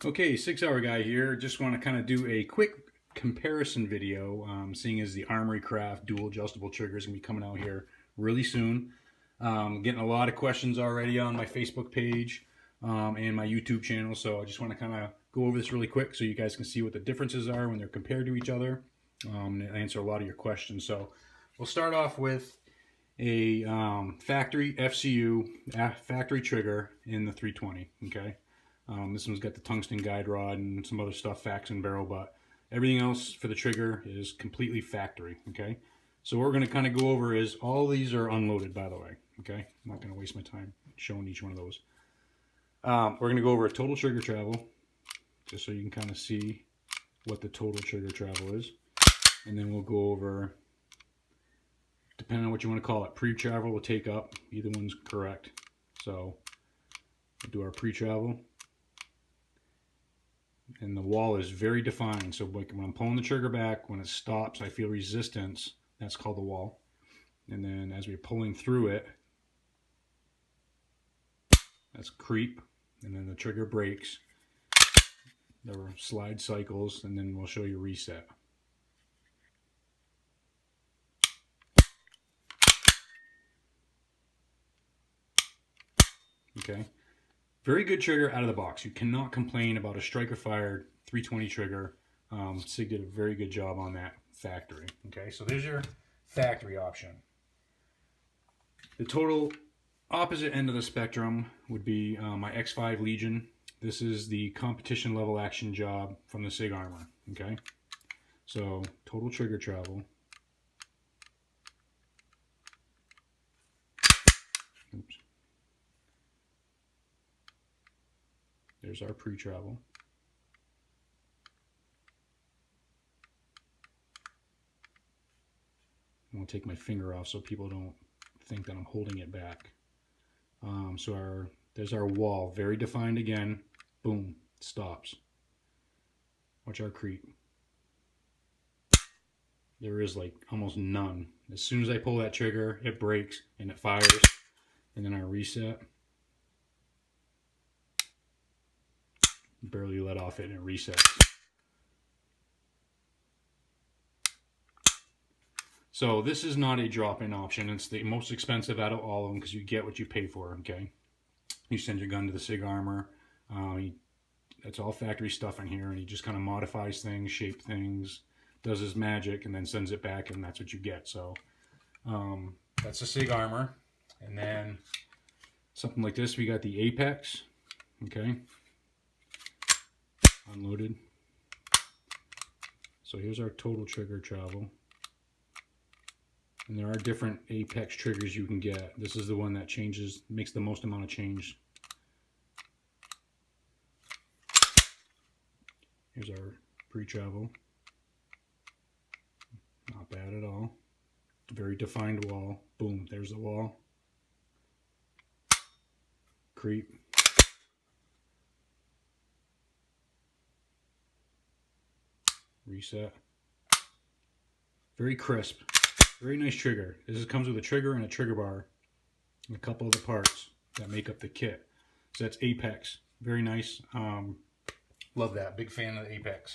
Okay, 6 Hour Guy here. Just want to kind of do a quick comparison video, seeing as the Armory Craft dual adjustable trigger is going to be coming out here really soon. Getting a lot of questions already on my Facebook page and my YouTube channel, so I just want to kind of go over this really quick so you guys can see what the differences are when they're compared to each other and answer a lot of your questions. So we'll start off with a factory FCU factory trigger in the 320. Okay. This one's got the tungsten guide rod and some other stuff, fax and barrel, but everything else for the trigger is completely factory. Okay, so what we're going to kind of go over is all these are unloaded, by the way. Okay, I'm not going to waste my time showing each one of those. We're going to go over a total trigger travel, just so you can kind of see what the total trigger travel is, and then we'll go over, depending on what you want to call it, pre-travel or take up. Either one's correct. So we'll do our pre-travel. And the wall is very defined, so like when I'm pulling the trigger back, when it stops I feel resistance, that's called the wall. And then as we're pulling through it, that's creep. And then the trigger breaks, there are slide cycles, and then we'll show you reset. Okay, very good trigger out of the box. You cannot complain about a striker fired 320 trigger. Sig did a very good job on that factory. Okay, so there's your factory option. The total opposite end of the spectrum would be my X5 Legion. This is the competition level action job from the Sig Armour. Okay, so total trigger travel. Oops. There's our pre-travel. I'm going to take my finger off so people don't think that I'm holding it back. There's our wall, very defined again. Boom, stops. Watch our creep. There is like almost none. As soon as I pull that trigger, it breaks and it fires. And then our reset. Barely let off it and it resets. So this is not a drop-in option. It's the most expensive out of all of them because you get what you pay for. Okay, you send your gun to the Sig Armour. That's all factory stuff in here, and he just kind of modifies things, shape things, does his magic, and then sends it back, and that's what you get. So that's the Sig Armour. And then something like this, we got the Apex. Okay, unloaded. So here's our total trigger travel. And there are different Apex triggers you can get. This is the one that changes, makes the most amount of change. Here's our pre-travel. Not bad at all. Very defined wall. Boom, there's the wall. Creep. Reset. Very crisp. Very nice trigger. This comes with a trigger and a trigger bar and a couple of the parts that make up the kit. So that's Apex. Very nice. Love that. Big fan of the Apex.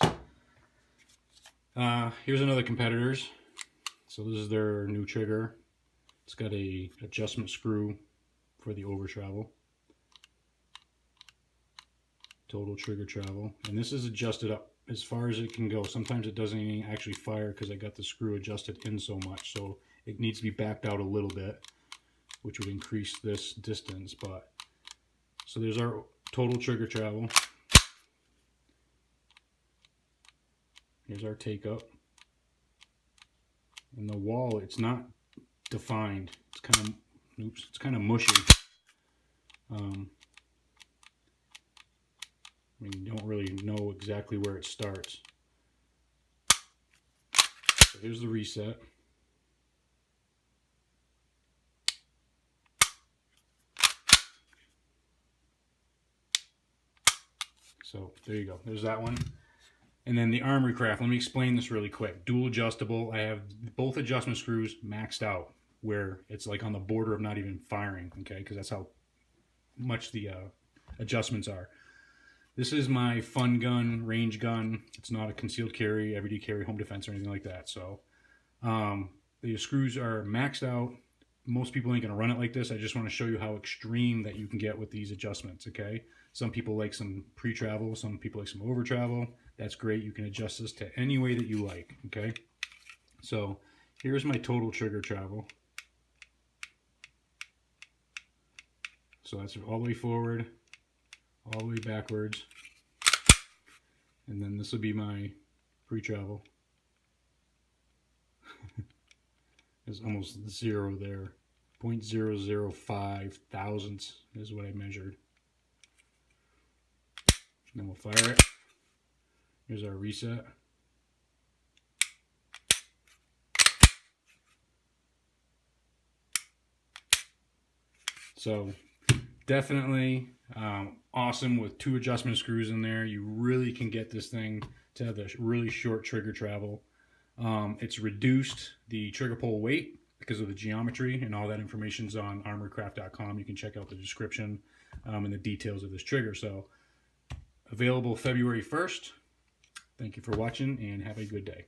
Here's another competitor's. So this is their new trigger. It's got a adjustment screw for the over travel. Total trigger travel. And this is adjusted up as far as it can go. Sometimes it doesn't even actually fire because I got the screw adjusted in so much, so it needs to be backed out a little bit, which would increase this distance. But so there's our total trigger travel. Here's our take up. And the wall, it's not defined. It's kind of mushy. I mean, you don't really know exactly where it starts. So here's the reset. So there you go. There's that one. And then the Armory Craft. Let me explain this really quick. Dual adjustable. I have both adjustment screws maxed out where it's like on the border of not even firing. Okay, because that's how much the adjustments are. This is my fun gun, range gun. It's not a concealed carry, everyday carry, home defense, or anything like that. So the screws are maxed out. Most people ain't gonna run it like this. I just want to show you how extreme that you can get with these adjustments, okay? Some people like some pre-travel, some people like some over-travel. That's great. You can adjust this to any way that you like, okay? So here's my total trigger travel. So that's all the way forward, all the way backwards, and then this will be my pre-travel. There's almost zero there. 0.005 thousandths is what I measured. Then we'll fire it. Here's our reset. So definitely awesome with 2 adjustment screws in there. You really can get this thing to have a really short trigger travel. It's reduced the trigger pull weight because of the geometry, and all that information's on armorycraft.com. You can check out the description and the details of this trigger. So available February 1st. Thank you for watching and have a good day.